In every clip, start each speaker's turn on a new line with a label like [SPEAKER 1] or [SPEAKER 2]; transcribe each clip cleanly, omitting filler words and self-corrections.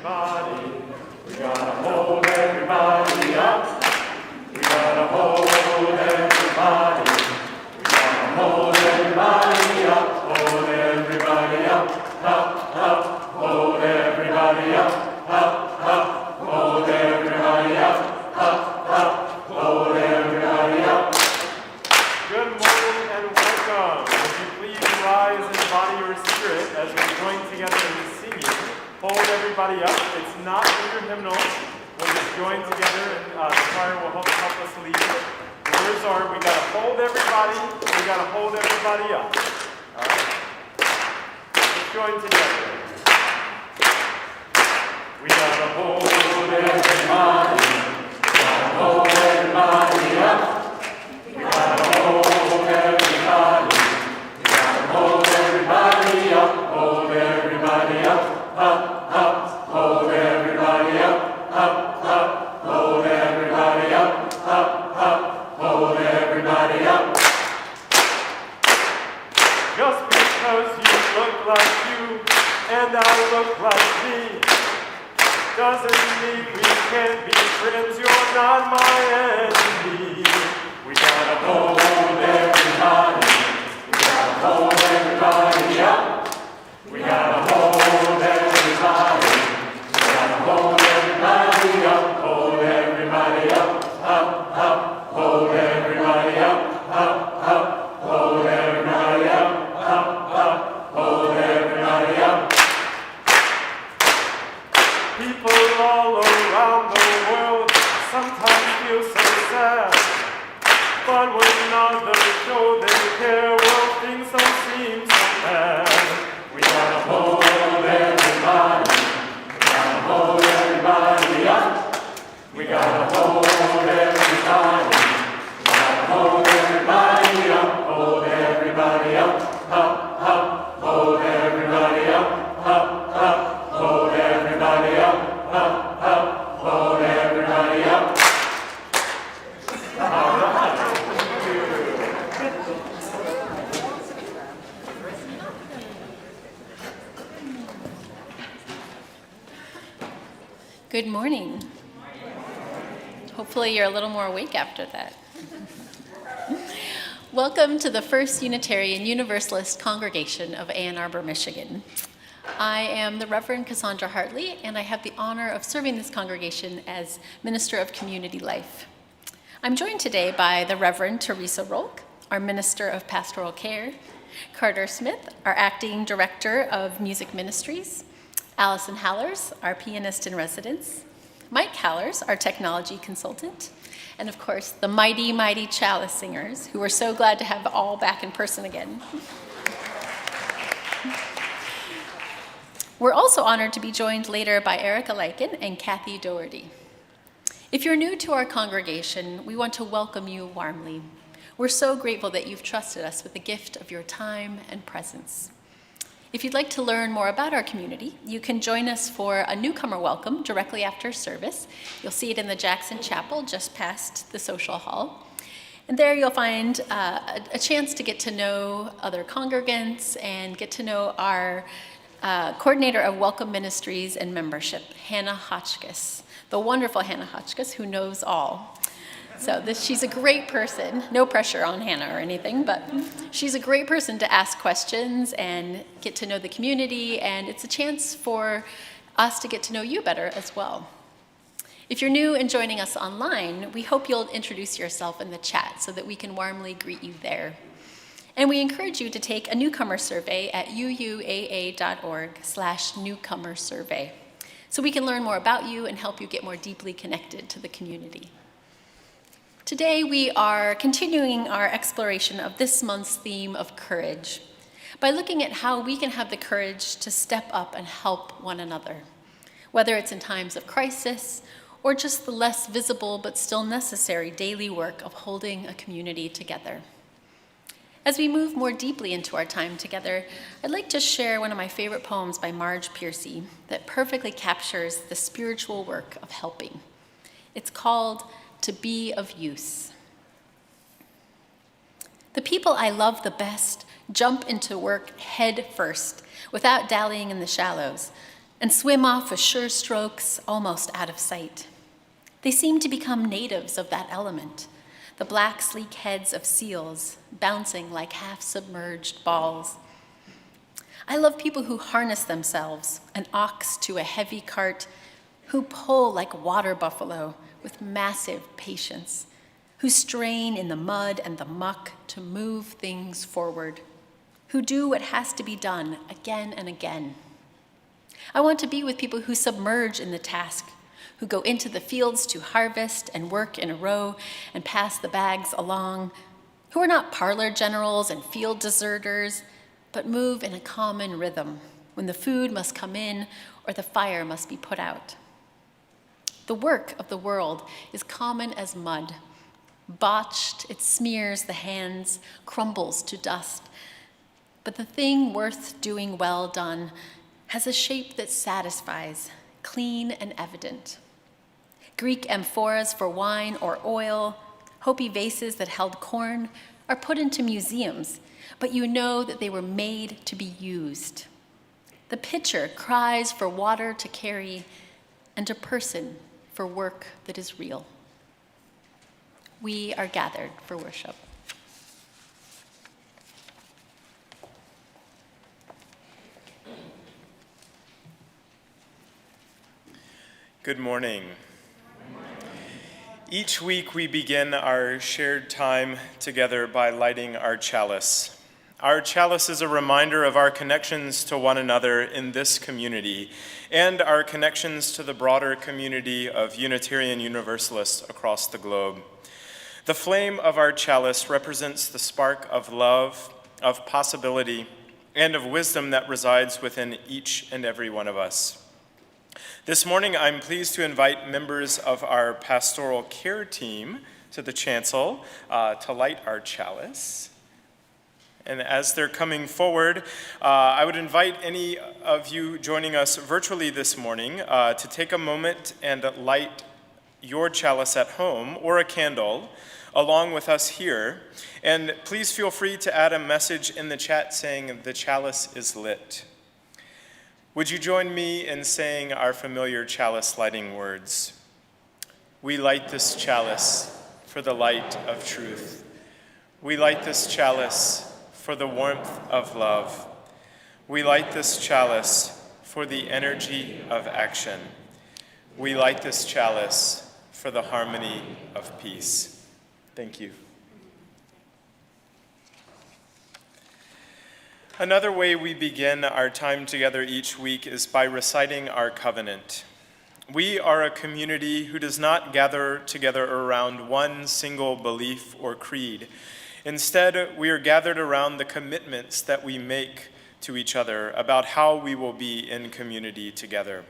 [SPEAKER 1] everybody. We gotta hold everybody up. We gotta hold everybody. We gotta hold everybody up. Hold everybody up. Up, up. Hold everybody up. Up, up. Hold everybody up. Up, up. Hold everybody up. Good morning and welcome. Would you please rise in body or spirit as we join together in singing Hold Everybody Up. It's not in your hymnal. We'll just join together and the choir will help us lead. The words are, we gotta hold everybody, we gotta hold everybody up. All right? Let's join together. We gotta hold everybody, we gotta hold everybody up. We gotta hold everybody, we gotta hold everybody up. Hold everybody up, up, up. Hold everybody up, up, up. Hold everybody up, up, up. Hold everybody up. Just because you look like you and I look like me doesn't mean we can't be friends. You're not my enemy. We gotta hold everybody. We gotta hold everybody up. We gotta hold everybody. We gotta hold everybody up. Hold everybody up. Up, up. Hold everybody up. Up, up. Hold everybody up. Up, up. Hold everybody up. People all around the world sometimes feel so sad, but when others show they care, well, things don't seem so bad. We gotta hold everybody. We gotta hold everybody up. We gotta hold everybody. We gotta hold everybody up. Hold everybody up. Up, up. Hold everybody up. Up, up. Hold everybody up. Up, up. Hold everybody up. All right.
[SPEAKER 2] Good morning. Hopefully you're a little more awake after that. Welcome to the First Unitarian Universalist Congregation of Ann Arbor, Michigan. I am the Reverend Cassandra Hartley, and I have the honor of serving this congregation as Minister of Community Life. I'm joined today by the Reverend Theresa Rohlck, our Minister of Pastoral Care, Carter Smith, our Acting Director of Music Ministries, Allison Halerz, our Pianist-in-Residence, Mike Halerz, our Technology Consultant, and of course, the mighty, mighty Chalice singers, who we're so glad to have all back in person again. We're also honored to be joined later by Erica Lyken and Kathy Doherty. If you're new to our congregation, we want to welcome you warmly. We're so grateful that you've trusted us with the gift of your time and presence. If you'd like to learn more about our community, you can join us for a newcomer welcome directly after service. You'll see it in the Jackson Chapel just past the social hall. And there you'll find a chance to get to know other congregants and get to know our coordinator of Welcome Ministries and Membership, Hannah Hotchkiss, the wonderful Hannah Hotchkiss who knows all. So she's a great person, no pressure on Hannah or anything, but she's a great person to ask questions and get to know the community, and it's a chance for us to get to know you better as well. If you're new and joining us online, we hope you'll introduce yourself in the chat so that we can warmly greet you there. And we encourage you to take a newcomer survey at UUAA.org/newcomer survey so we can learn more about you and help you get more deeply connected to the community. Today, we are continuing our exploration of this month's theme of courage by looking at how we can have the courage to step up and help one another, whether it's in times of crisis or just the less visible but still necessary daily work of holding a community together. As we move more deeply into our time together, I'd like to share one of my favorite poems by Marge Piercy that perfectly captures the spiritual work of helping. It's called To Be of Use. The people I love the best jump into work head first, without dallying in the shallows, and swim off with sure strokes almost out of sight. They seem to become natives of that element, the black, sleek heads of seals bouncing like half-submerged balls. I love people who harness themselves, an ox to a heavy cart, who pull like water buffalo with massive patience, who strain in the mud and the muck to move things forward, who do what has to be done again and again. I want to be with people who submerge in the task, who go into the fields to harvest and work in a row and pass the bags along, who are not parlor generals and field deserters, but move in a common rhythm when the food must come in or the fire must be put out. The work of the world is common as mud. Botched, it smears the hands, crumbles to dust. But the thing worth doing well done has a shape that satisfies, clean and evident. Greek amphoras for wine or oil, Hopi vases that held corn are put into museums, but you know that they were made to be used. The pitcher cries for water to carry and a person for work that is real. We are gathered for worship.
[SPEAKER 3] Good morning. Each week we begin our shared time together by lighting our chalice. Our chalice is a reminder of our connections to one another in this community and our connections to the broader community of Unitarian Universalists across the globe. The flame of our chalice represents the spark of love, of possibility, and of wisdom that resides within each and every one of us. This morning, I'm pleased to invite members of our Pastoral Care team to the chancel to light our chalice. And as they're coming forward, I would invite any of you joining us virtually this morning to take a moment and light your chalice at home or a candle along with us here. And please feel free to add a message in the chat saying the chalice is lit. Would you join me in saying our familiar chalice lighting words? We light this chalice for the light of truth. We light this chalice for the warmth of love. We light this chalice for the energy of action. We light this chalice for the harmony of peace. Thank you. Another way we begin our time together each week is by reciting our covenant. We are a community who does not gather together around one single belief or creed. Instead, we are gathered around the commitments that we make to each other about how we will be in community together.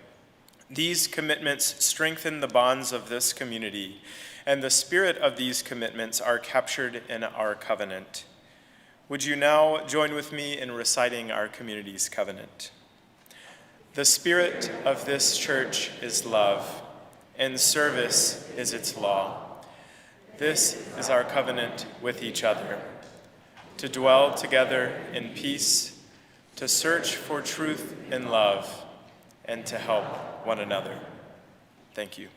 [SPEAKER 3] These commitments strengthen the bonds of this community, and the spirit of these commitments are captured in our covenant. Would you now join with me in reciting our community's covenant? The spirit of this church is love, and service is its law. This is our covenant with each other, to dwell together in peace, to search for truth in love, and to help one another. Thank you.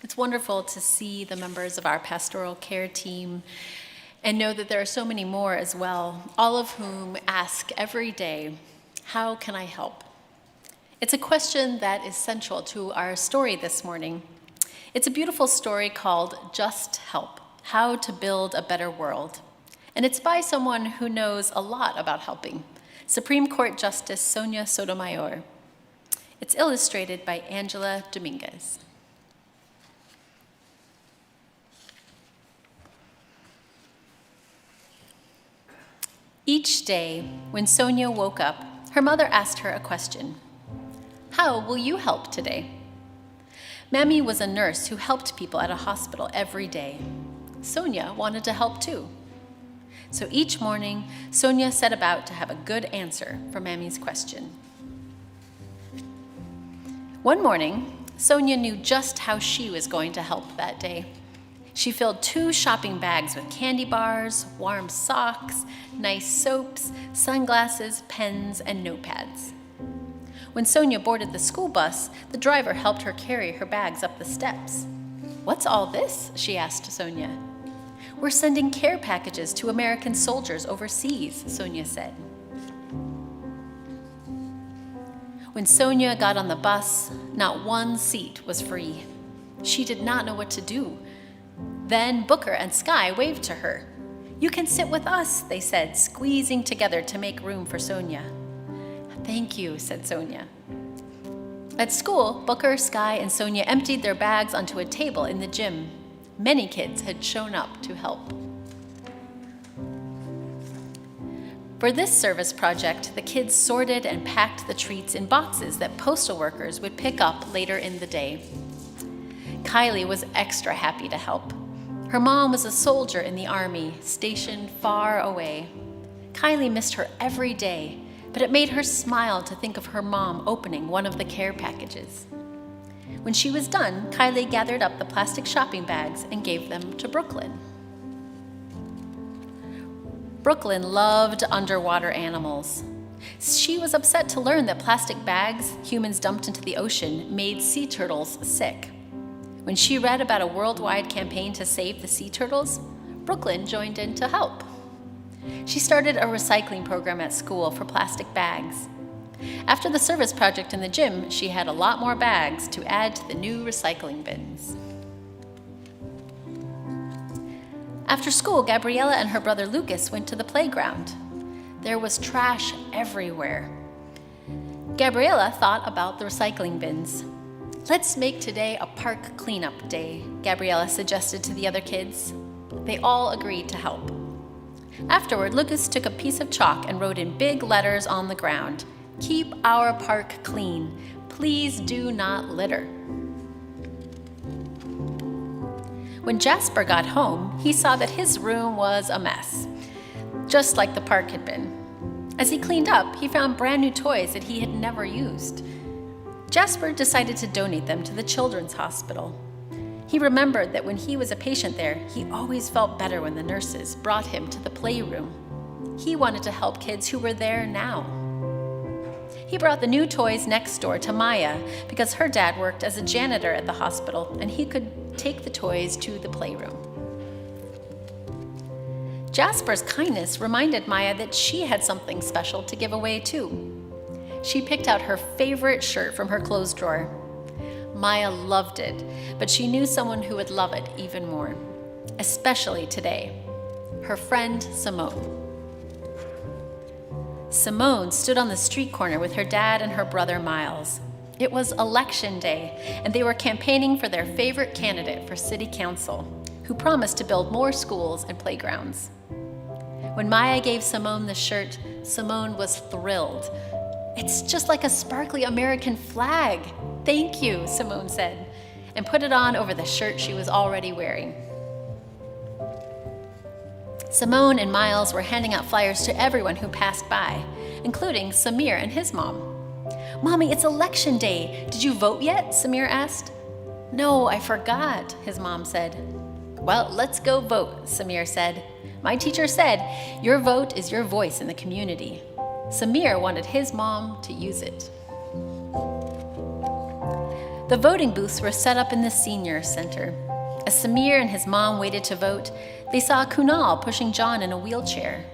[SPEAKER 2] It's wonderful to see the members of our Pastoral Care team and know that there are so many more as well, all of whom ask every day, how can I help? It's a question that is central to our story this morning. It's a beautiful story called Just Help, How to Build a Better World. And it's by someone who knows a lot about helping, Supreme Court Justice Sonia Sotomayor. It's illustrated by Angela Dominguez. Each day, when Sonia woke up, her mother asked her a question. How will you help today? Mammy was a nurse who helped people at a hospital every day. Sonia wanted to help too. So each morning, Sonia set about to have a good answer for Mammy's question. One morning, Sonia knew just how she was going to help that day. She filled 2 shopping bags with candy bars, warm socks, nice soaps, sunglasses, pens, and notepads. When Sonia boarded the school bus, the driver helped her carry her bags up the steps. "What's all this?" she asked Sonia. "We're sending care packages to American soldiers overseas," Sonia said. When Sonia got on the bus, not one seat was free. She did not know what to do. Then Booker and Sky waved to her. "You can sit with us," they said, squeezing together to make room for Sonia. "Thank you," said Sonia. At school, Booker, Sky, and Sonia emptied their bags onto a table in the gym. Many kids had shown up to help. For this service project, the kids sorted and packed the treats in boxes that postal workers would pick up later in the day. Kylie was extra happy to help. Her mom was a soldier in the army, stationed far away. Kylie missed her every day, but it made her smile to think of her mom opening one of the care packages. When she was done, Kylie gathered up the plastic shopping bags and gave them to Brooklyn. Brooklyn loved underwater animals. She was upset to learn that plastic bags humans dumped into the ocean made sea turtles sick. When she read about a worldwide campaign to save the sea turtles, Brooklyn joined in to help. She started a recycling program at school for plastic bags. After the service project in the gym, she had a lot more bags to add to the new recycling bins. After school, Gabriella and her brother Lucas went to the playground. There was trash everywhere. Gabriella thought about the recycling bins. "Let's make today a park cleanup day," Gabriella suggested to the other kids. They all agreed to help. Afterward, Lucas took a piece of chalk and wrote in big letters on the ground, "Keep our park clean. Please do not litter." When Jasper got home, he saw that his room was a mess, just like the park had been. As he cleaned up, he found brand new toys that he had never used. Jasper decided to donate them to the children's hospital. He remembered that when he was a patient there, he always felt better when the nurses brought him to the playroom. He wanted to help kids who were there now. He brought the new toys next door to Maya because her dad worked as a janitor at the hospital and he could take the toys to the playroom. Jasper's kindness reminded Maya that she had something special to give away too. She picked out her favorite shirt from her clothes drawer. Maya loved it, but she knew someone who would love it even more, especially today, her friend Simone. Simone stood on the street corner with her dad and her brother Miles. It was election day, and they were campaigning for their favorite candidate for city council, who promised to build more schools and playgrounds. When Maya gave Simone the shirt, Simone was thrilled. "It's just like a sparkly American flag. Thank you," Simone said, and put it on over the shirt she was already wearing. Simone and Miles were handing out flyers to everyone who passed by, including Samir and his mom. "Mommy, it's election day. Did you vote yet?" Samir asked. "No, I forgot," his mom said. "Well, let's go vote," Samir said. "My teacher said, your vote is your voice in the community." Samir wanted his mom to use it. The voting booths were set up in the senior center. As Samir and his mom waited to vote, they saw Kunal pushing John in a wheelchair.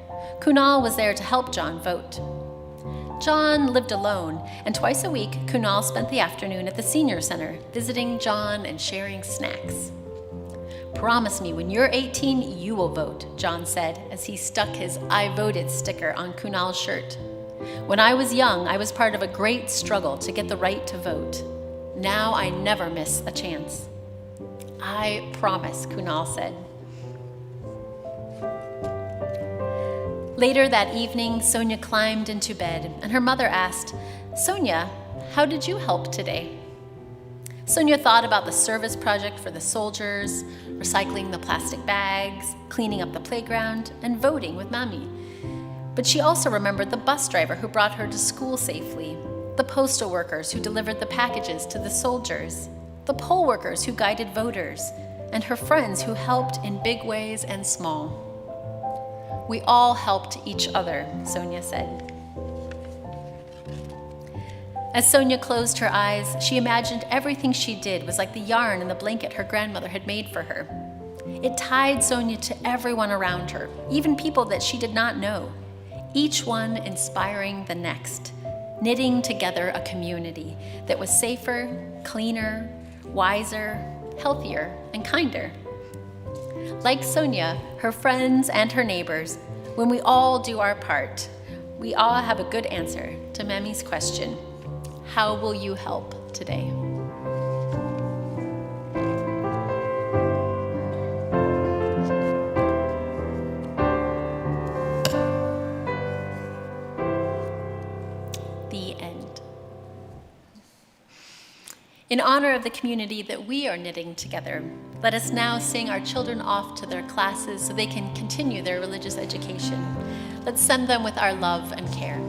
[SPEAKER 2] Kunal was there to help John vote. John lived alone, and twice a week, Kunal spent the afternoon at the senior center, visiting John and sharing snacks. "Promise me when you're 18, you will vote," John said as he stuck his "I voted" sticker on Kunal's shirt. "When I was young, I was part of a great struggle to get the right to vote. Now I never miss a chance." "I promise," Kunal said. Later that evening, Sonia climbed into bed, and her mother asked, "Sonia, how did you help today?" Sonia thought about the service project for the soldiers, recycling the plastic bags, cleaning up the playground, and voting with Mommy. But she also remembered the bus driver who brought her to school safely, the postal workers who delivered the packages to the soldiers, the poll workers who guided voters, and her friends who helped in big ways and small. We all helped each other, Sonia said. As Sonia closed her eyes, she imagined everything she did was like the yarn and the blanket her grandmother had made for her. It tied Sonia to everyone around her, even people that she did not know, each one inspiring the next, knitting together a community that was safer, cleaner, wiser, healthier, and kinder. Like Sonia, her friends, and her neighbors, when we all do our part, we all have a good answer to Mammy's question, how will you help today? The end. In honor of the community that we are knitting together, let us now sing our children off to their classes so they can continue their religious education. Let's send them with our love and care.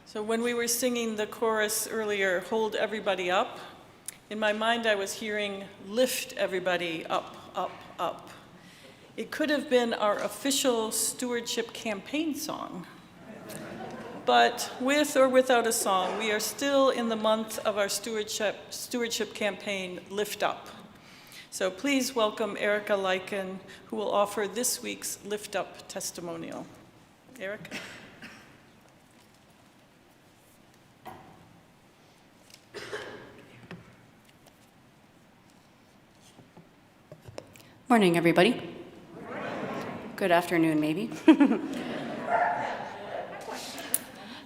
[SPEAKER 4] So when we were singing the chorus earlier, Hold Everybody Up, in my mind I was hearing Lift Everybody Up, Up, Up. It could have been our official stewardship campaign song. But with or without a song, we are still in the month of our stewardship campaign, Lift Up. So please welcome Erica Lyken, who will offer this week's Lift Up testimonial. Erica.
[SPEAKER 5] Morning, everybody. Good afternoon, maybe.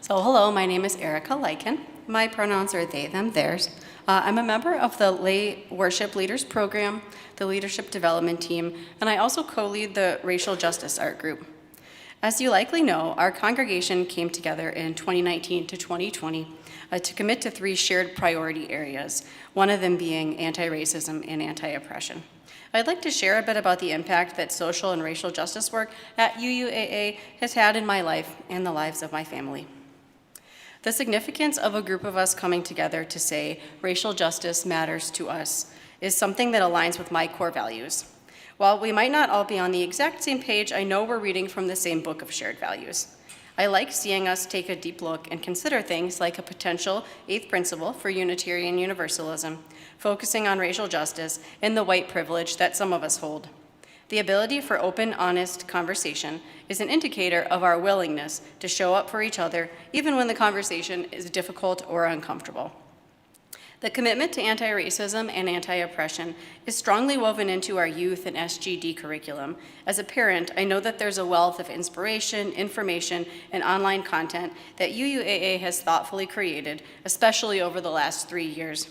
[SPEAKER 5] So hello, my name is Erica Lyken. My pronouns are they, them, theirs. I'm a member of the Lay Worship Leaders Program, the Leadership Development Team, and I also co-lead the Racial Justice Art Group. As you likely know, our congregation came together in 2019 to 2020 to commit to 3 shared priority areas, one of them being anti-racism and anti-oppression. I'd like to share a bit about the impact that social and racial justice work at UUAA has had in my life and the lives of my family. The significance of a group of us coming together to say racial justice matters to us is something that aligns with my core values. While we might not all be on the exact same page, I know we're reading from the same book of shared values. I like seeing us take a deep look and consider things like a potential 8th principle for Unitarian Universalism, focusing on racial justice and the white privilege that some of us hold. The ability for open, honest conversation is an indicator of our willingness to show up for each other, even when the conversation is difficult or uncomfortable. The commitment to anti-racism and anti-oppression is strongly woven into our youth and SGD curriculum. As a parent, I know that there's a wealth of inspiration, information, and online content that UUAA has thoughtfully created, especially over the last 3 years.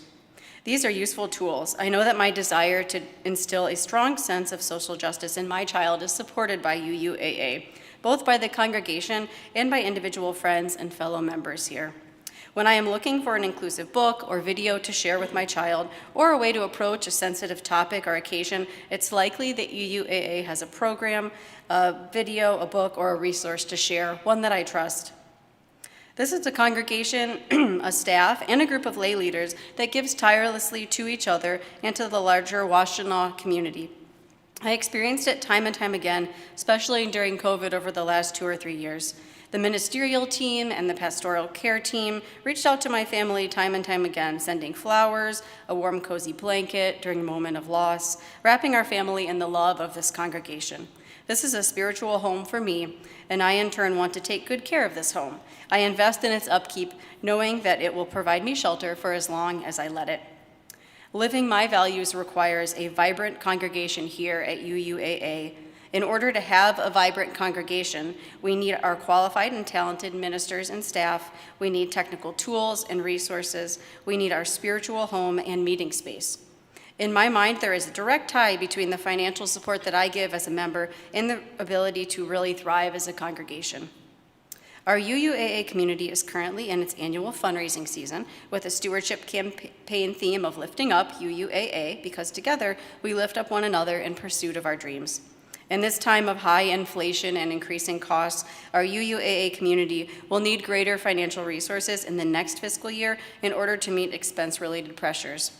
[SPEAKER 5] These are useful tools. I know that my desire to instill a strong sense of social justice in my child is supported by UUAA, both by the congregation and by individual friends and fellow members here. When I am looking for an inclusive book or video to share with my child, or a way to approach a sensitive topic or occasion, it's likely that UUAA has a program, a video, a book, or a resource to share, one that I trust. This is a congregation, a staff, and a group of lay leaders that gives tirelessly to each other and to the larger Washtenaw community. I experienced it time and time again, especially during COVID over the last 2 or 3 years. The ministerial team and the pastoral care team reached out to my family time and time again, sending flowers, a warm, cozy blanket during a moment of loss, wrapping our family in the love of this congregation. This is a spiritual home for me, and I in turn want to take good care of this home. I invest in its upkeep, knowing that it will provide me shelter for as long as I let it. Living my values requires a vibrant congregation here at UUAA. In order to have a vibrant congregation, we need our qualified and talented ministers and staff. We need technical tools and resources. We need our spiritual home and meeting space. In my mind, there is a direct tie between the financial support that I give as a member and the ability to really thrive as a congregation. Our UUAA community is currently in its annual fundraising season with a stewardship campaign theme of lifting up UUAA, because together we lift up one another in pursuit of our dreams. In this time of high inflation and increasing costs, our UUAA community will need greater financial resources in the next fiscal year in order to meet expense-related pressures.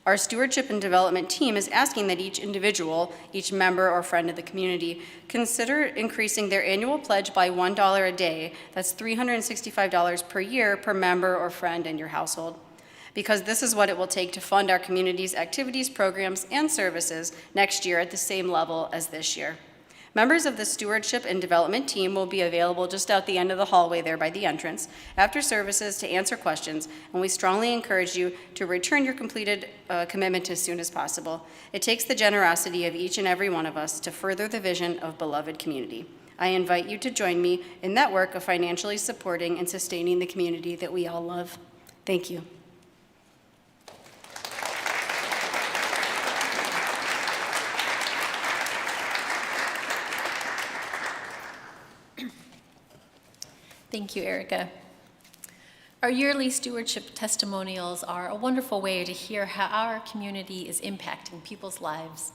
[SPEAKER 5] Our stewardship and development team is asking that each individual, each member or friend of the community, consider increasing their annual pledge by $1 a day. That's $365 per year per member or friend in your household. Because this is what it will take to fund our community's activities, programs, and services next year at the same level as this year. Members of the stewardship and development team will be available just out the end of the hallway there by the entrance after services to answer questions, and we strongly encourage you to return your completed commitment as soon as possible. It takes the generosity of each and every one of us to further the vision of beloved community. I invite you to join me in that work of financially supporting and sustaining the community that we all love. Thank you.
[SPEAKER 2] Thank you, Erica. Our yearly stewardship testimonials are a wonderful way to hear how our community is impacting people's lives.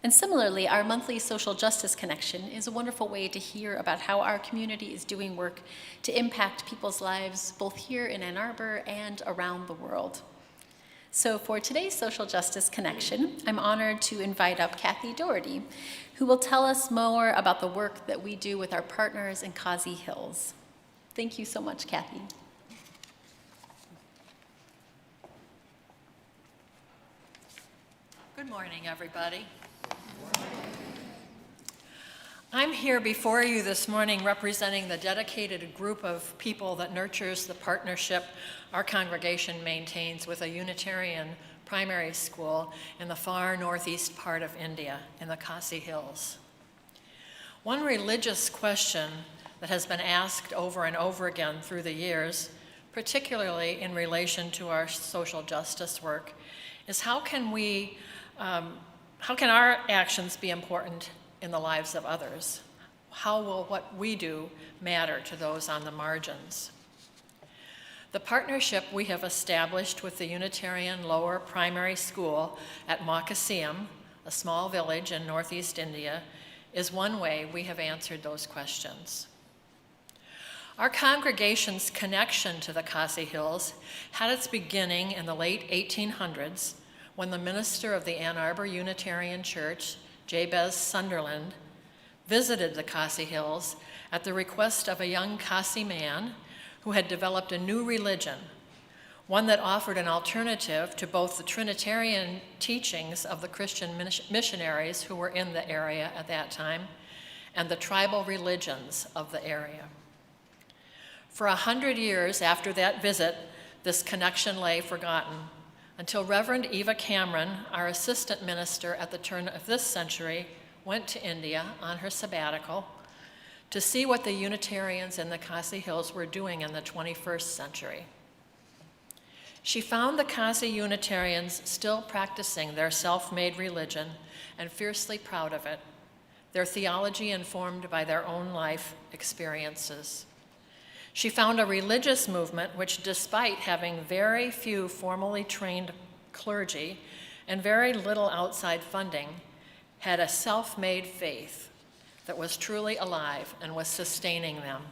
[SPEAKER 2] And similarly, our monthly social justice connection is a wonderful way to hear about how our community is doing work to impact people's lives both here in Ann Arbor and around the world. So for today's social justice connection, I'm honored to invite up Kathy Doherty, who will tell us more about the work that we do with our partners in Khasi Hills. Thank you so much, Kathy.
[SPEAKER 6] Good morning, everybody. I'm here before you this morning representing the dedicated group of people that nurtures the partnership our congregation maintains with a Unitarian primary school in the far northeast part of India, in the Khasi Hills. One religious question that has been asked over and over again through the years, particularly in relation to our social justice work, is how can our actions be important in the lives of others? How will what we do matter to those on the margins? The partnership we have established with the Unitarian Lower Primary School at Makasiyam, a small village in northeast India, is one way we have answered those questions. Our congregation's connection to the Khasi Hills had its beginning in the late 1800s when the minister of the Ann Arbor Unitarian Church, Jabez Sunderland, visited the Khasi Hills at the request of a young Khasi man who had developed a new religion, one that offered an alternative to both the Trinitarian teachings of the Christian missionaries who were in the area at that time and the tribal religions of the area. For 100 years after that visit, this connection lay forgotten until Reverend Eva Cameron, our assistant minister at the turn of this century, went to India on her sabbatical to see what the Unitarians in the Khasi Hills were doing in the 21st century. She found the Khasi Unitarians still practicing their self-made religion and fiercely proud of it, their theology informed by their own life experiences. She found a religious movement which, despite having very few formally trained clergy and very little outside funding, had a self-made faith that was truly alive and was sustaining them.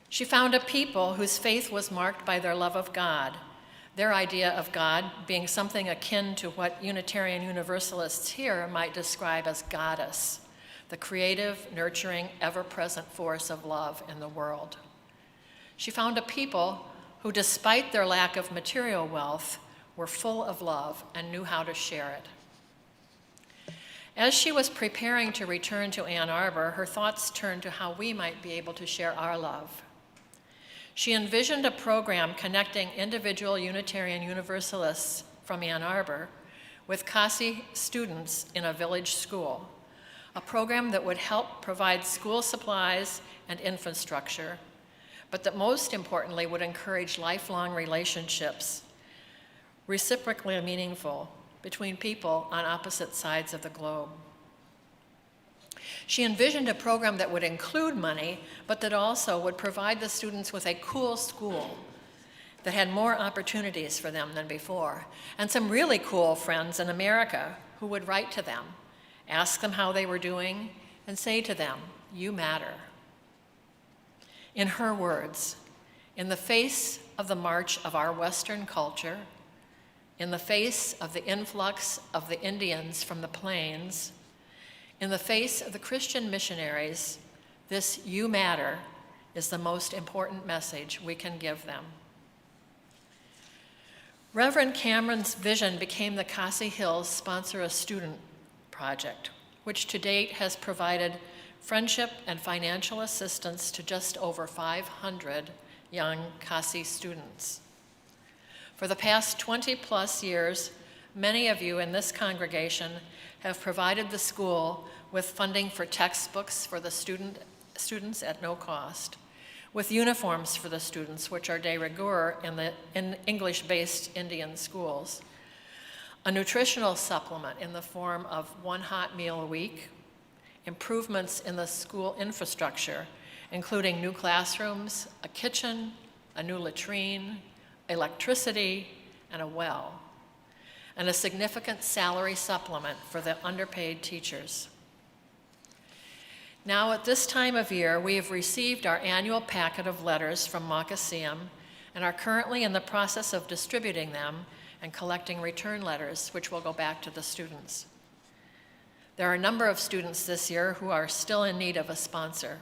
[SPEAKER 6] She found a people whose faith was marked by their love of God, their idea of God being something akin to what Unitarian Universalists here might describe as goddess, the creative, nurturing, ever-present force of love in the world. She found a people who, despite their lack of material wealth, were full of love and knew how to share it. As she was preparing to return to Ann Arbor, her thoughts turned to how we might be able to share our love. She envisioned a program connecting individual Unitarian Universalists from Ann Arbor with Khasi students in a village school, a program that would help provide school supplies and infrastructure, but that most importantly would encourage lifelong relationships, reciprocally meaningful, between people on opposite sides of the globe. She envisioned a program that would include money, but that also would provide the students with a cool school that had more opportunities for them than before, and some really cool friends in America who would write to them, ask them how they were doing, and say to them, "You matter." In her words, in the face of the march of our Western culture, in the face of the influx of the Indians from the plains, in the face of the Christian missionaries, this "you matter" is the most important message we can give them. Reverend Cameron's vision became the Khasi Hills Sponsor a Student project, which to date has provided friendship and financial assistance to just over 500 young Khasi students. For the past 20+ years, many of you in this congregation have provided the school with funding for textbooks for the students at no cost, with uniforms for the students, which are de rigueur in English-based Indian schools, a nutritional supplement in the form of 1 hot meal a week, improvements in the school infrastructure, including new classrooms, a kitchen, a new latrine, electricity, and a well, and a significant salary supplement for the underpaid teachers. Now, at this time of year, we have received our annual packet of letters from Moccaseum and are currently in the process of distributing them and collecting return letters, which will go back to the students. There are a number of students this year who are still in need of a sponsor.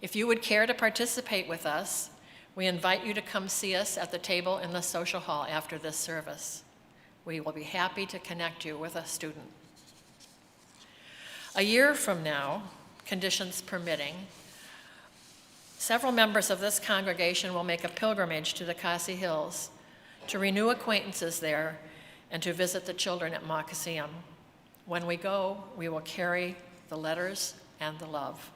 [SPEAKER 6] If you would care to participate with us, we invite you to come see us at the table in the social hall after this service. We will be happy to connect you with a student. A year from now, conditions permitting, several members of this congregation will make a pilgrimage to the Khasi Hills to renew acquaintances there and to visit the children at Moccaseum. When we go, we will carry the letters and the love.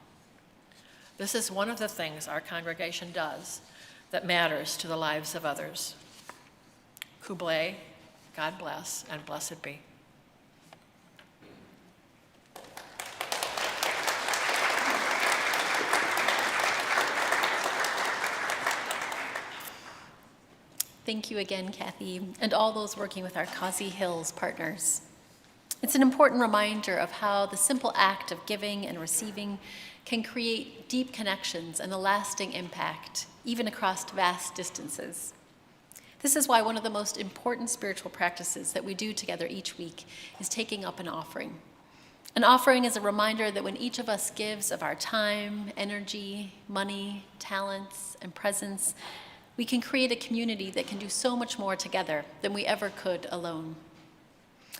[SPEAKER 6] This is one of the things our congregation does that matters to the lives of others. Kublai, God bless, and blessed be.
[SPEAKER 2] Thank you again, Kathy, and all those working with our Khasi Hills partners. It's an important reminder of how the simple act of giving and receiving can create deep connections and a lasting impact, even across vast distances. This is why one of the most important spiritual practices that we do together each week is taking up an offering. An offering is a reminder that when each of us gives of our time, energy, money, talents, and presence, we can create a community that can do so much more together than we ever could alone.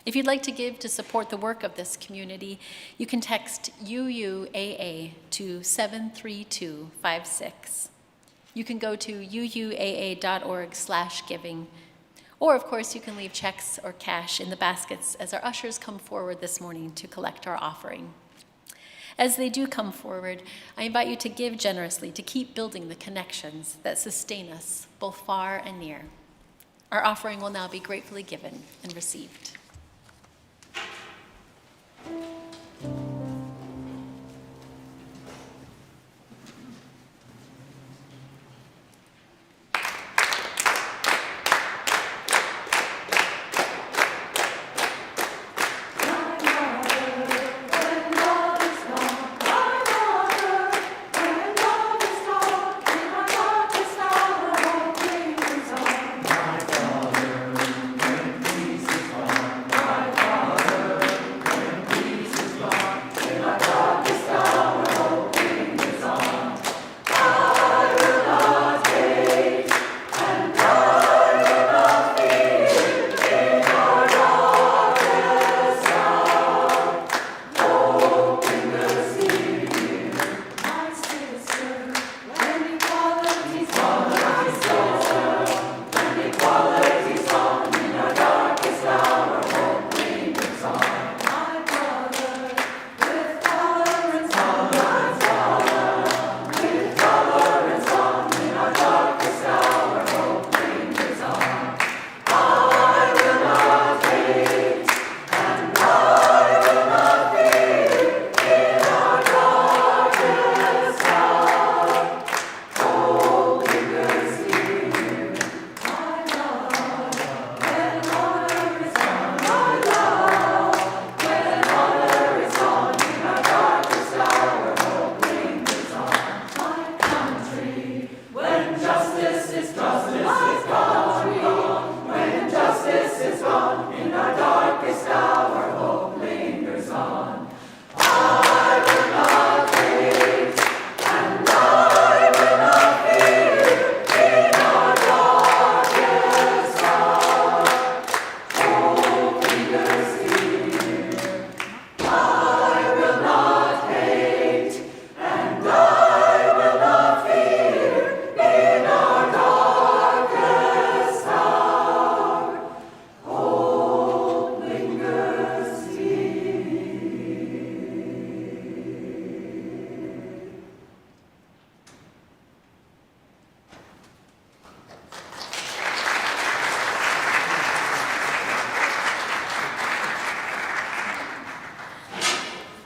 [SPEAKER 2] If you'd like to give to support the work of this community, you can text UUAA to 73256. You can go to uuaa.org/giving, or of course you can leave checks or cash in the baskets as our ushers come forward this morning to collect our offering. As they do come forward, I invite you to give generously to keep building the connections that sustain us both far and near. Our offering will now be gratefully given and received.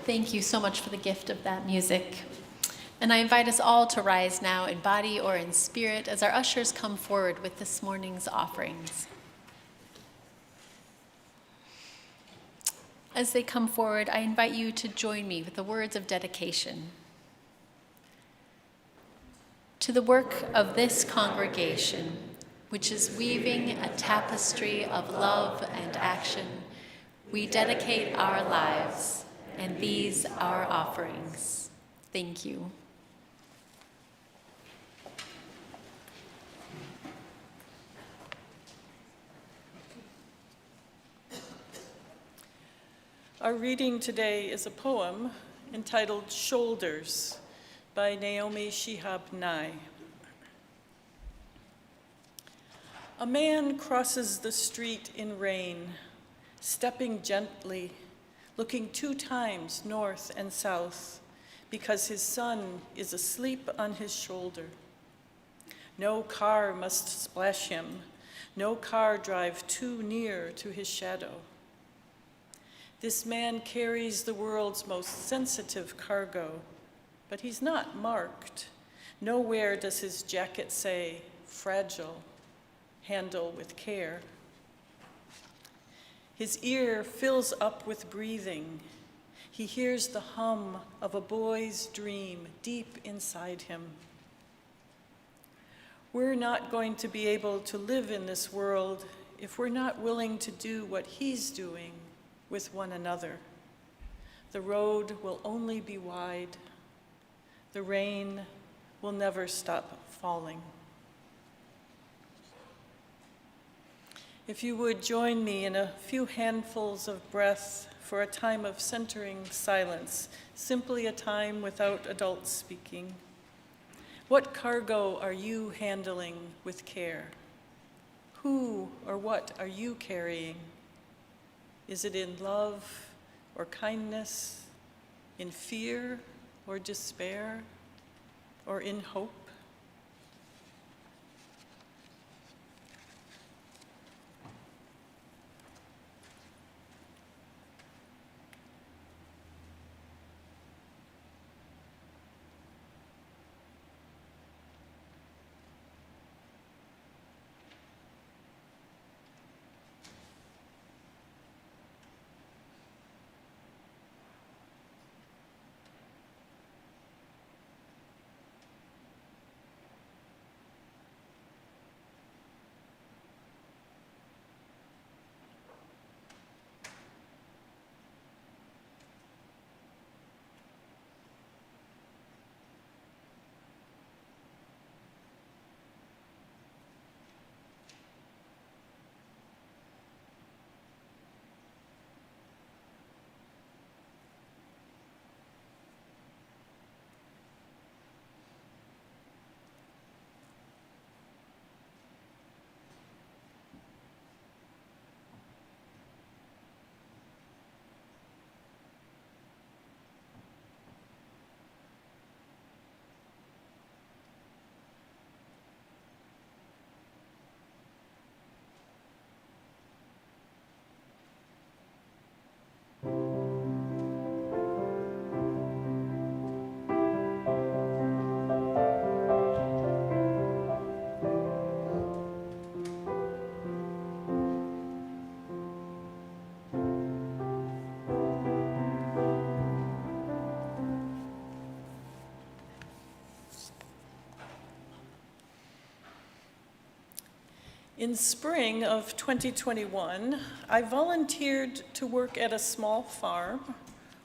[SPEAKER 2] Thank you so much for the gift of that music. And I invite us all to rise now in body or in spirit as our ushers come forward with this morning's offerings. As they come forward, I invite you to join me with the words of dedication. To the work of this congregation, which is weaving a tapestry of love and action, we dedicate our lives and these our offerings. Thank you.
[SPEAKER 4] Our reading today is a poem entitled Shoulders by Naomi Shihab. A man crosses the street in rain, stepping gently, looking 2 times north and south, because his son is asleep on his shoulder. No car must splash him, no car drive too near to his shadow. This man carries the world's most sensitive cargo, but he's not marked. Nowhere does his jacket say, fragile, handle with care. His ear fills up with breathing. He hears the hum of a boy's dream deep inside him. We're not going to be able to live in this world if we're not willing to do what he's doing with one another. The road will only be wide. The rain will never stop falling. If you would join me in a few handfuls of breath for a time of centering silence, simply a time without adults speaking. What cargo are you handling with care? Who or what are you carrying? Is it in love or kindness, in fear or despair, or in hope? In spring of 2021, I volunteered to work at a small farm,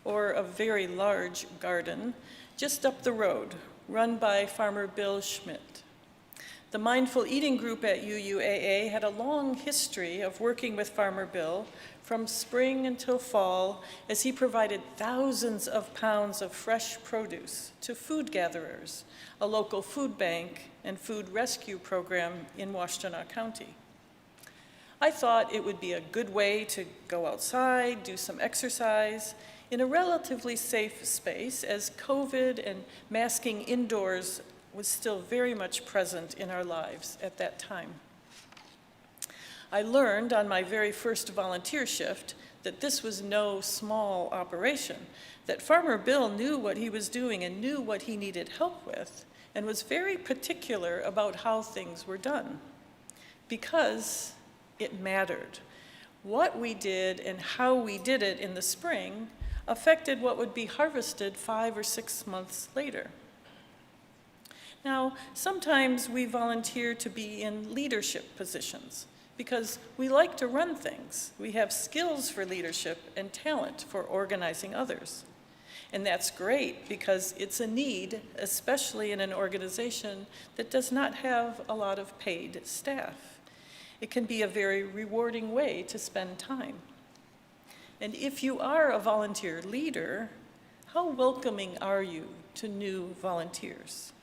[SPEAKER 4] or a very large garden, just up the road, run by Farmer Bill Schmidt. The Mindful Eating group at UUAA had a long history of working with Farmer Bill from spring until fall, as he provided thousands of pounds of fresh produce to food gatherers, a local food bank and food rescue program in Washtenaw County. I thought it would be a good way to go outside, do some exercise in a relatively safe space, as COVID and masking indoors was still very much present in our lives at that time. I learned on my very first volunteer shift that this was no small operation, that Farmer Bill knew what he was doing and knew what he needed help with, and was very particular about how things were done, because it mattered. What we did and how we did it in the spring affected what would be harvested 5 or 6 months later. Now, sometimes we volunteer to be in leadership positions because we like to run things. We have skills for leadership and talent for organizing others. And that's great because it's a need, especially in an organization that does not have a lot of paid staff. It can be a very rewarding way to spend time. And if you are a volunteer leader, how welcoming are you to new volunteers?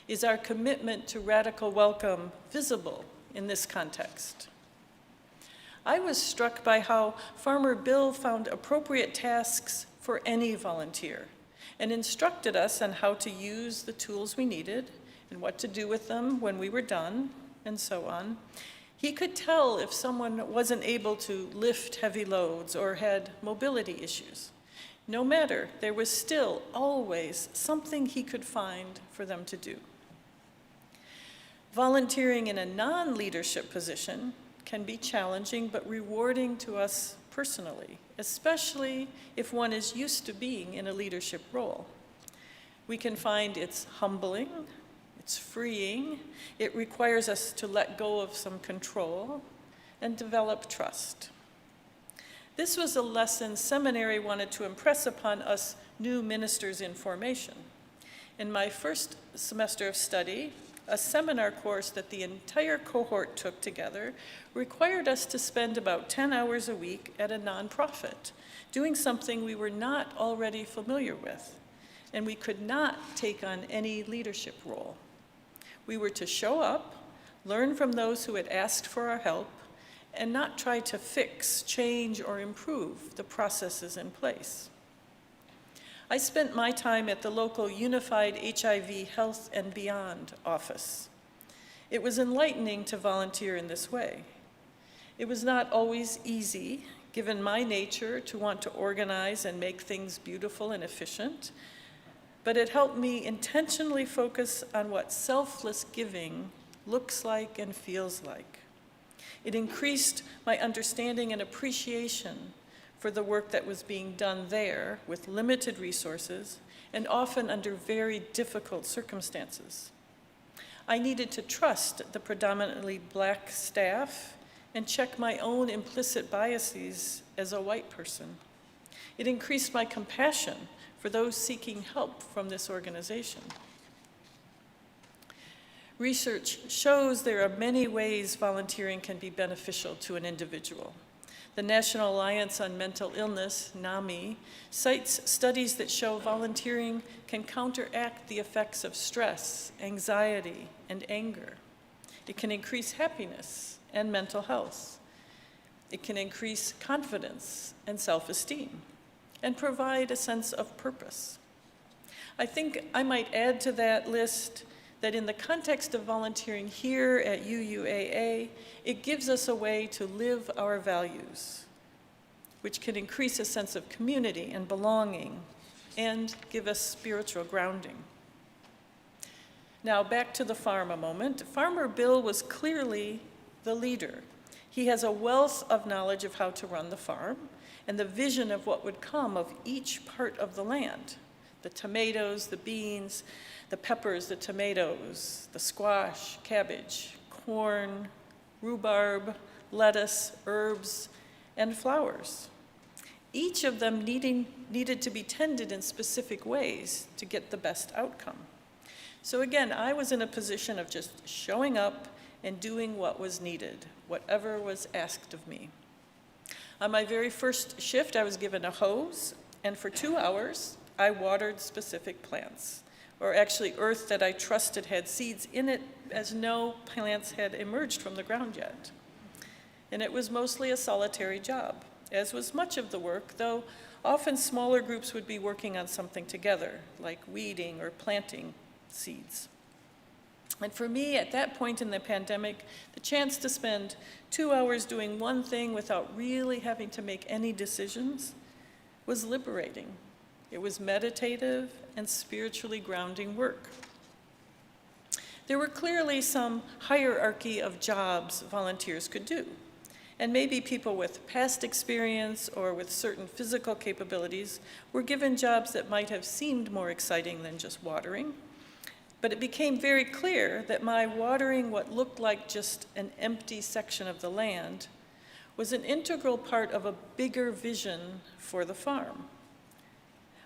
[SPEAKER 4] Is our commitment to radical welcome visible in this context? I was struck by how Farmer Bill found appropriate tasks for any volunteer and instructed us on how to use the tools we needed and what to do with them when we were done, and so on. He could tell if someone wasn't able to lift heavy loads or had mobility issues. No matter, there was still always something he could find for them to do. Volunteering in a non-leadership position can be challenging but rewarding to us personally, especially if one is used to being in a leadership role. We can find it's humbling, it's freeing, it requires us to let go of some control and develop trust. This was a lesson seminary wanted to impress upon us new ministers in formation. In my first semester of study, a seminar course that the entire cohort took together required us to spend about 10 hours a week at a nonprofit, doing something we were not already familiar with, and we could not take on any leadership role. We were to show up, learn from those who had asked for our help, and not try to fix, change, or improve the processes in place. I spent my time at the local Unified HIV Health and Beyond office. It was enlightening to volunteer in this way. It was not always easy, given my nature to want to organize and make things beautiful and efficient, but it helped me intentionally focus on what selfless giving looks like and feels like. It increased my understanding and appreciation for the work that was being done there with limited resources and often under very difficult circumstances. I needed to trust the predominantly Black staff and check my own implicit biases as a white person. It increased my compassion for those seeking help from this organization. Research shows there are many ways volunteering can be beneficial to an individual. The National Alliance on Mental Illness, NAMI, cites studies that show volunteering can counteract the effects of stress, anxiety, and anger. It can increase happiness and mental health. It can increase confidence and self-esteem and provide a sense of purpose. I think I might add to that list that in the context of volunteering here at UUAA, it gives us a way to live our values, which can increase a sense of community and belonging and give us spiritual grounding. Now back to the farm a moment. Farmer Bill was clearly the leader. He has a wealth of knowledge of how to run the farm and the vision of what would come of each part of the land. The tomatoes, the beans, the peppers, the tomatoes, the squash, cabbage, corn, rhubarb, lettuce, herbs, and flowers. Each of them needed to be tended in specific ways to get the best outcome. So again, I was in a position of just showing up and doing what was needed, whatever was asked of me. On my very first shift, I was given a hose, and for 2 hours, I watered specific plants, or actually earth that I trusted had seeds in it, as no plants had emerged from the ground yet. And it was mostly a solitary job, as was much of the work, though often smaller groups would be working on something together, like weeding or planting seeds. And for me, at that point in the pandemic, the chance to spend 2 hours doing one thing without really having to make any decisions was liberating. It was meditative and spiritually grounding work. There were clearly some hierarchy of jobs volunteers could do. And maybe people with past experience or with certain physical capabilities were given jobs that might have seemed more exciting than just watering. But it became very clear that my watering what looked like just an empty section of the land was an integral part of a bigger vision for the farm.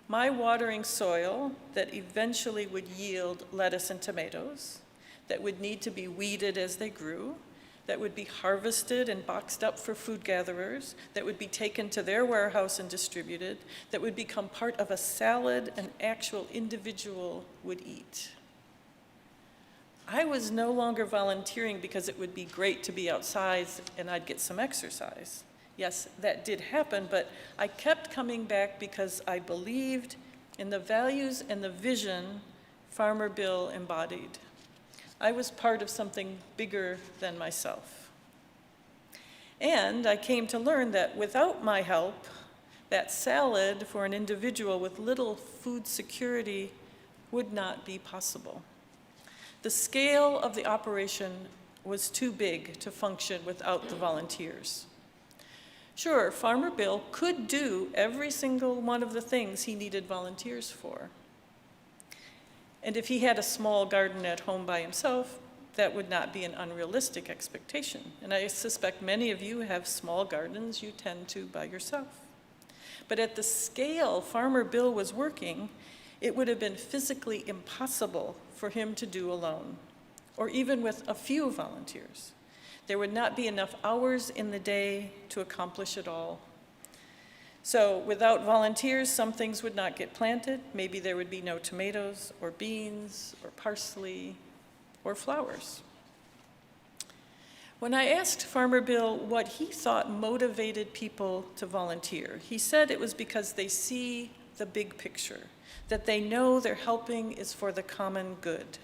[SPEAKER 4] My watering soil that eventually would yield lettuce and tomatoes, that would need to be weeded as they grew, that would be harvested and boxed up for food gatherers, that would be taken to their warehouse and distributed, that would become part of a salad an actual individual would eat. I was no longer volunteering because it would be great to be outside and I'd get some exercise. Yes, that did happen, but I kept coming back because I believed in the values and the vision Farmer Bill embodied. I was part of something bigger than myself. And I came to learn that without my help, that salad for an individual with little food security would not be possible. The scale of the operation was too big to function without the volunteers. Sure, Farmer Bill could do every single one of the things he needed volunteers for. And if he had a small garden at home by himself, that would not be an unrealistic expectation. And I suspect many of you have small gardens you tend to by yourself. But at the scale Farmer Bill was working, it would have been physically impossible for him to do alone, or even with a few volunteers. There would not be enough hours in the day to accomplish it all. So without volunteers, some things would not get planted. Maybe there would be no tomatoes or beans or parsley or flowers. When I asked Farmer Bill what he thought motivated people to volunteer, he said it was because they see the big picture, that they know their helping is for the common good.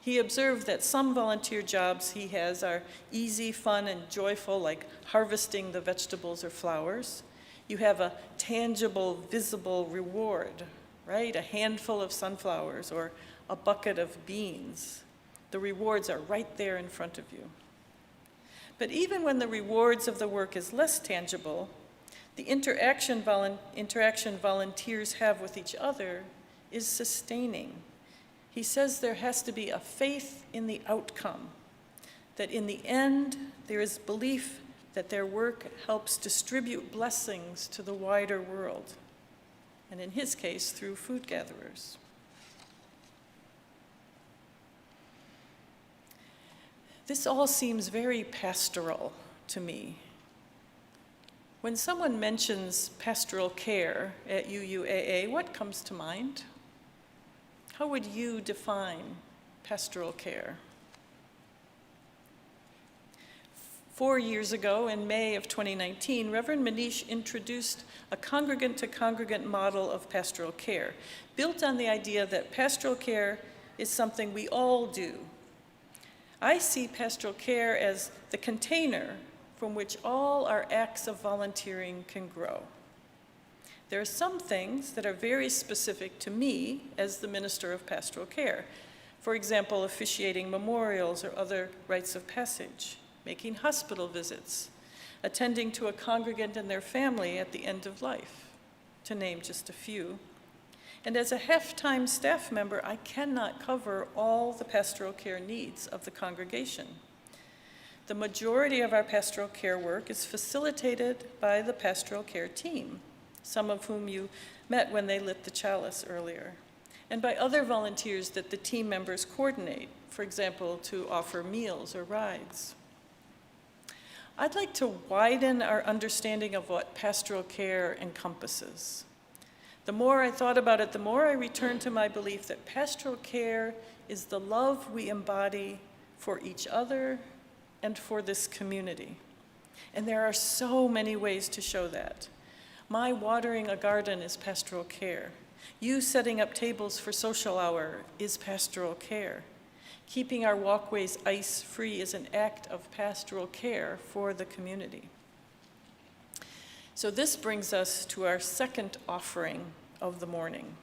[SPEAKER 4] He observed that some volunteer jobs he has are easy, fun, and joyful, like harvesting the vegetables or flowers. You have a tangible, visible reward, right? A handful of sunflowers or a bucket of beans. The rewards are right there in front of you. But even when the rewards of the work is less tangible, the interaction volunteers have with each other is sustaining. He says there has to be a faith in the outcome, that in the end, there is belief that their work helps distribute blessings to the wider world, and in his case, through food gatherers. This all seems very pastoral to me. When someone mentions pastoral care at UUAA, what comes to mind? How would you define pastoral care? 4 years ago, in May of 2019, Reverend Manish introduced a congregant-to-congregant model of pastoral care, built on the idea that pastoral care is something we all do. I see pastoral care as the container from which all our acts of volunteering can grow. There are some things that are very specific to me as the minister of pastoral care. For example, officiating memorials or other rites of passage, making hospital visits, attending to a congregant and their family at the end of life, to name just a few. And as a half-time staff member, I cannot cover all the pastoral care needs of the congregation. The majority of our pastoral care work is facilitated by the pastoral care team, some of whom you met when they lit the chalice earlier, and by other volunteers that the team members coordinate, for example, to offer meals or rides. I'd like to widen our understanding of what pastoral care encompasses. The more I thought about it, the more I returned to my belief that pastoral care is the love we embody for each other and for this community. And there are so many ways to show that. My watering a garden is pastoral care. You setting up tables for social hour is pastoral care. Keeping our walkways ice-free is an act of pastoral care for the community. So this brings us to our second offering of the morning.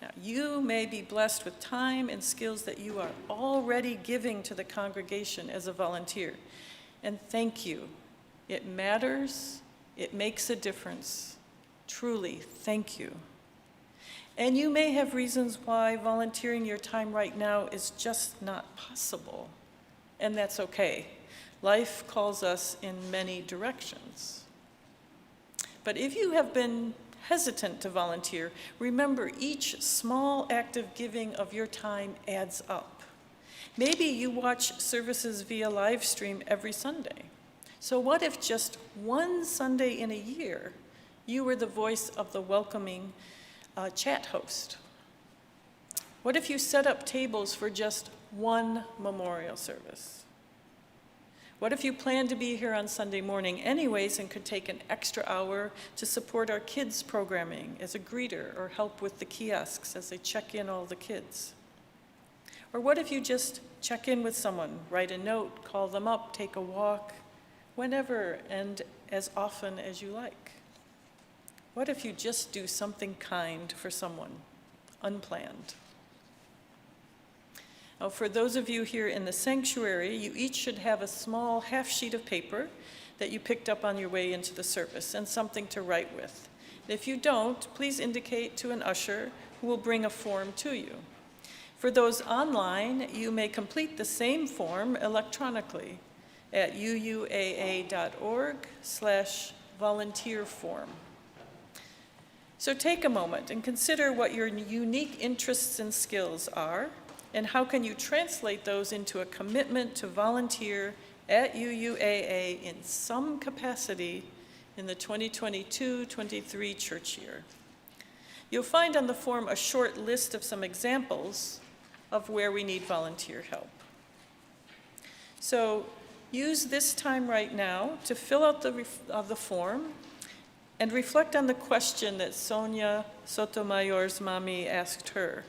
[SPEAKER 4] Now, you may be blessed with time and skills that you are already giving to the congregation as a volunteer. And thank you. It matters. It makes a difference. Truly, thank you. And you may have reasons why volunteering your time right now is just not possible. And that's okay. Life calls us in many directions. But if you have been hesitant to volunteer, remember each small act of giving of your time adds up. Maybe you watch services via live stream every Sunday. So what if just one Sunday in a year, you were the voice of the welcoming chat host? What if you set up tables for just one memorial service? What if you plan to be here on Sunday morning anyways and could take an extra hour to support our kids' programming as a greeter or help with the kiosks as they check in all the kids? Or what if you just check in with someone, write a note, call them up, take a walk, whenever and as often as you like? What if you just do something kind for someone, unplanned? Now, for those of you here in the sanctuary, you each should have a small half sheet of paper that you picked up on your way into the service and something to write with. If you don't, please indicate to an usher who will bring a form to you. For those online, you may complete the same form electronically at uuaa.org/volunteer-form. So take a moment and consider what your unique interests and skills are, and how can you translate those into a commitment to volunteer at UUAA in some capacity in the 2022-23 church year. You'll find on the form a short list of some examples of where we need volunteer help. So use this time right now to fill out the form and reflect on the question that Sonia, Sotomayor's mommy, asked her.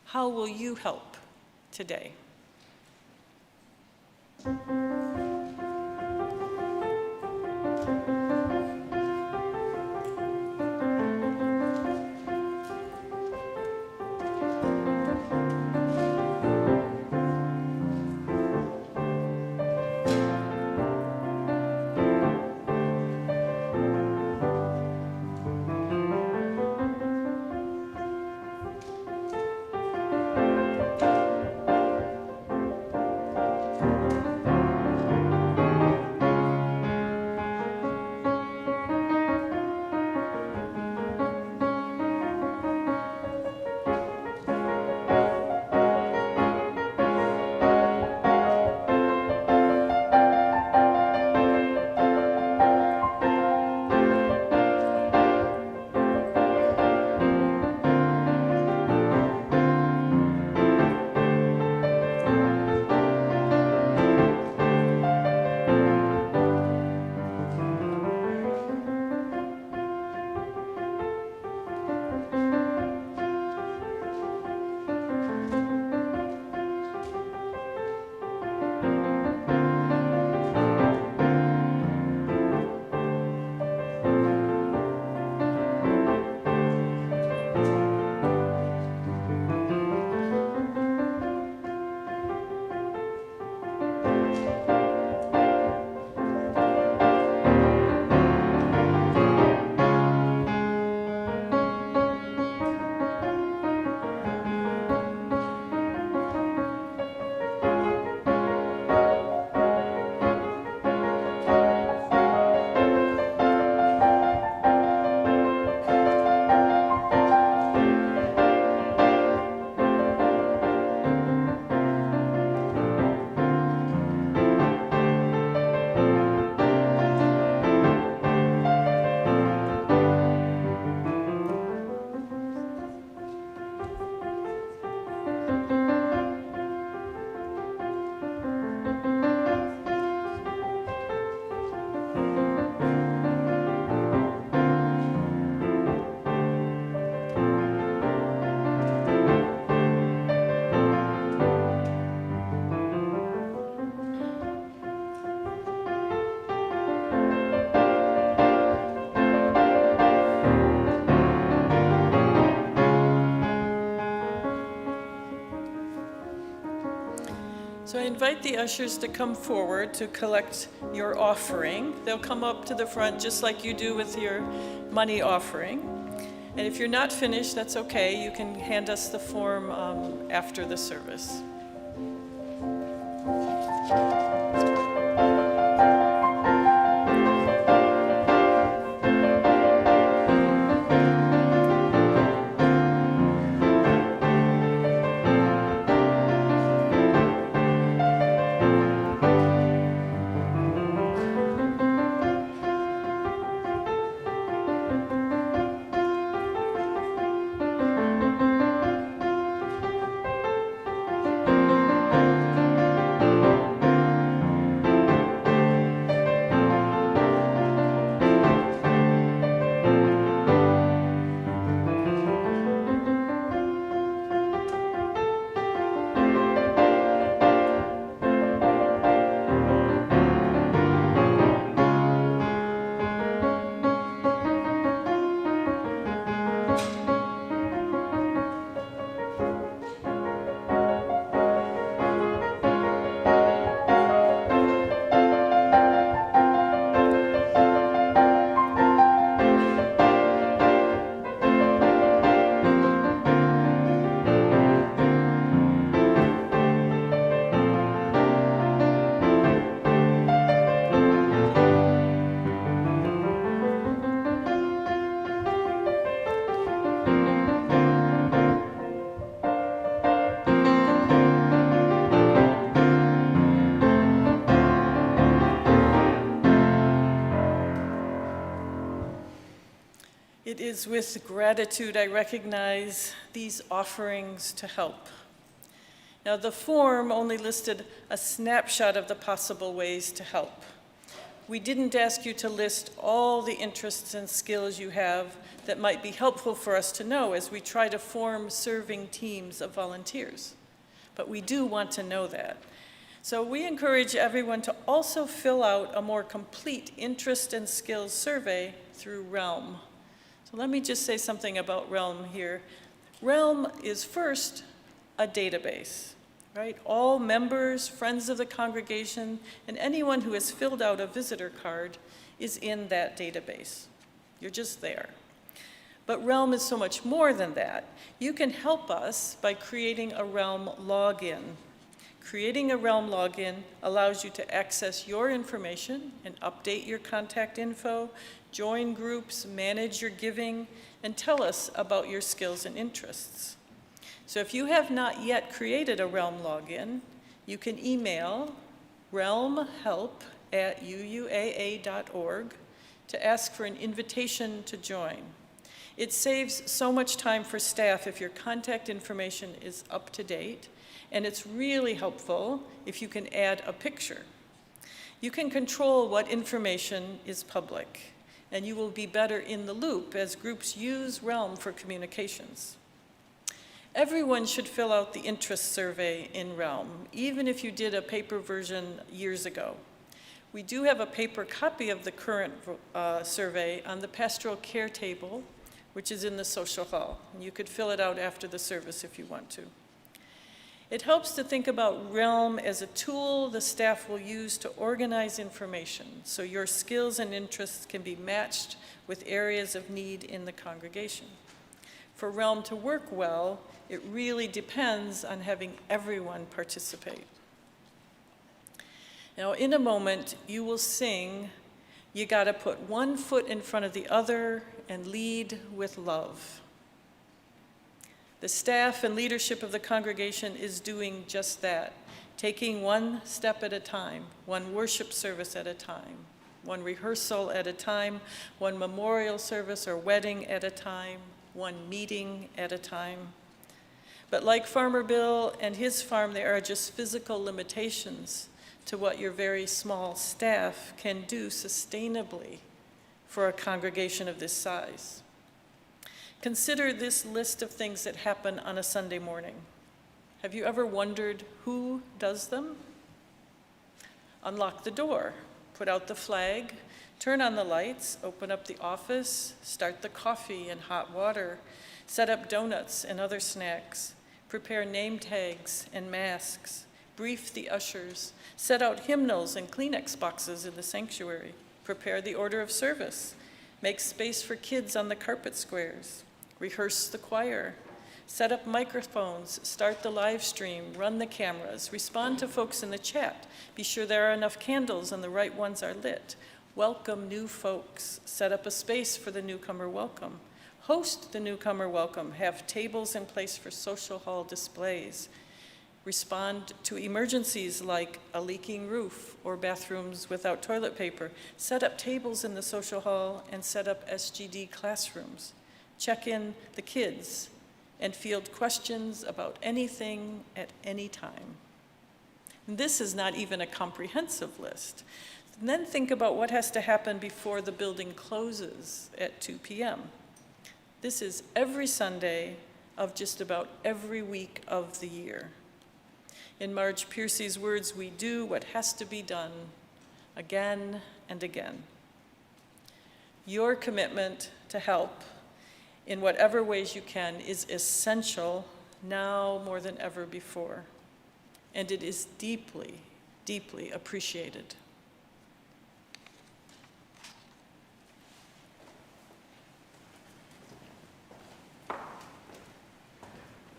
[SPEAKER 4] How will you help today? So I invite the ushers to come forward to collect your offering. They'll come up to the front just like you do with your money offering. And if you're not finished, that's okay. You can hand us the form after the service. It is with gratitude I recognize these offerings to help. Now, the form only listed a snapshot of the possible ways to help. We didn't ask you to list all the interests and skills you have that might be helpful for us to know as we try to form serving teams of volunteers. But we do want to know that. So we encourage everyone to also fill out a more complete interest and skills survey through Realm. So let me just say something about Realm here. Realm is first a database, right? All members, friends of the congregation, and anyone who has filled out a visitor card is in that database. You're just there. But Realm is so much more than that. You can help us by creating a Realm login. Creating a Realm login allows you to access your information and update your contact info, join groups, manage your giving, and tell us about your skills and interests. So if you have not yet created a Realm login, you can email realmhelp@uuaa.org to ask for an invitation to join. It saves so much time for staff if your contact information is up to date, and it's really helpful if you can add a picture. You can control what information is public, and you will be better in the loop as groups use Realm for communications. Everyone should fill out the interest survey in Realm, even if you did a paper version years ago. We do have a paper copy of the current survey on the Pastoral Care table, which is in the social hall. And you could fill it out after the service if you want to. It helps to think about Realm as a tool the staff will use to organize information so your skills and interests can be matched with areas of need in the congregation. For Realm to work well, it really depends on having everyone participate. Now, in a moment, you will sing, "You Gotta Put One Foot in Front of the Other and Lead with Love." The staff and leadership of the congregation is doing just that, taking one step at a time, one worship service at a time, one rehearsal at a time, one memorial service or wedding at a time, one meeting at a time. But like Farmer Bill and his farm, there are just physical limitations to what your very small staff can do sustainably for a congregation of this size. Consider this list of things that happen on a Sunday morning. Have you ever wondered who does them? Unlock the door, put out the flag, turn on the lights, open up the office, start the coffee and hot water, set up donuts and other snacks, prepare name tags and masks, brief the ushers, set out hymnals and Kleenex boxes in the sanctuary, prepare the order of service, make space for kids on the carpet squares, rehearse the choir, set up microphones, start the live stream, run the cameras, respond to folks in the chat, be sure there are enough candles and the right ones are lit, welcome new folks, set up a space for the newcomer welcome, host the newcomer welcome, have tables in place for social hall displays, respond to emergencies like a leaking roof or bathrooms without toilet paper, set up tables in the social hall and set up SGD classrooms, check in the kids, and field questions about anything at any time. And this is not even a comprehensive list. And then think about what has to happen before the building closes at 2 p.m. This is every Sunday of just about every week of the year. In Marge Piercy's words, we do what has to be done again and again. Your commitment to help in whatever ways you can is essential now more than ever before, and it is deeply, deeply appreciated.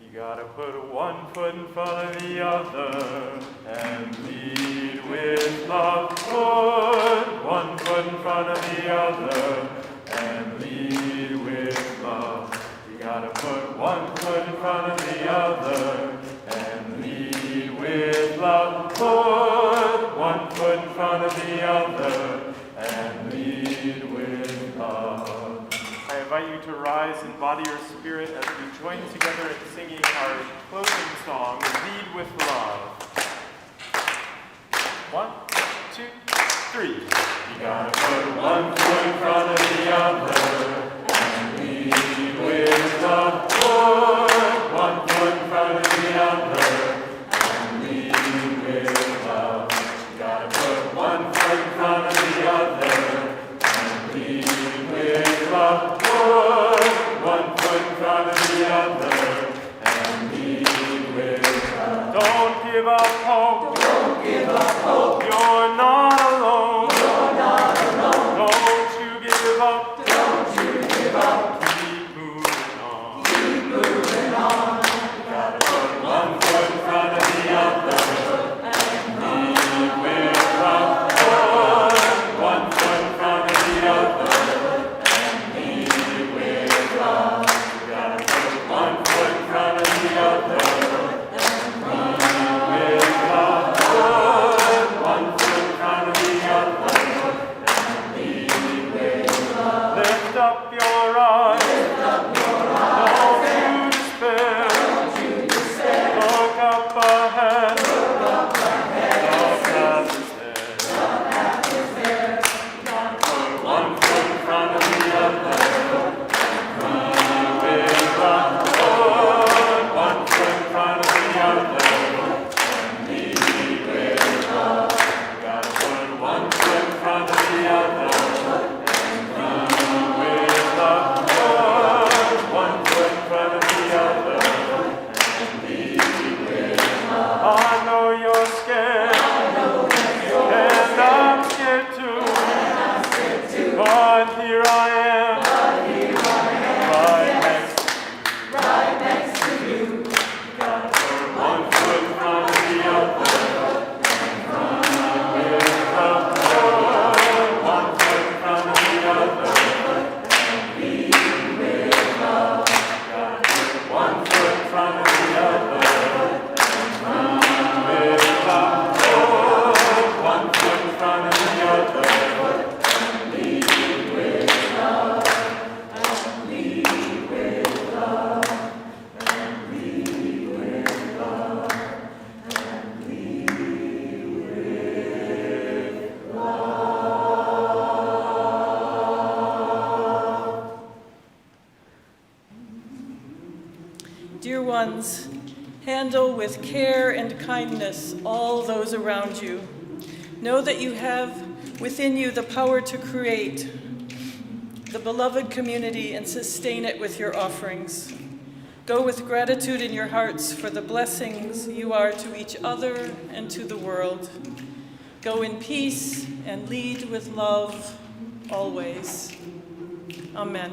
[SPEAKER 1] You gotta put one foot in front of the other and lead with love. Put one foot in front of the other and lead with love. You gotta put one foot in front of the other and lead with love. Put one foot in front of the other and lead with love. I invite you to rise in body or spirit as we join together in singing our closing song, Lead with Love. 1, 2, 3. You gotta put one foot in front of the other and lead with love. Put one foot in front of the other and lead with love. You gotta put one foot in front of the other and lead with love. One foot in front of the other and lead with love. Don't give up hope. Don't give up hope. You're not alone. You're not alone. Don't you give up. Don't you give up. Keep moving on. Keep moving on. You gotta put one foot in front of the other and lead with love. Put one foot in front of the other.
[SPEAKER 4] Handle with care and kindness all those around you. Know that you have within you the power to create the beloved community and sustain it with your offerings. Go with gratitude in your hearts for the blessings you are to each other and to the world. Go in peace and lead with love always. Amen.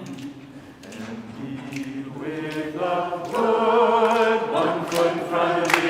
[SPEAKER 1] With the good, one foot in front of the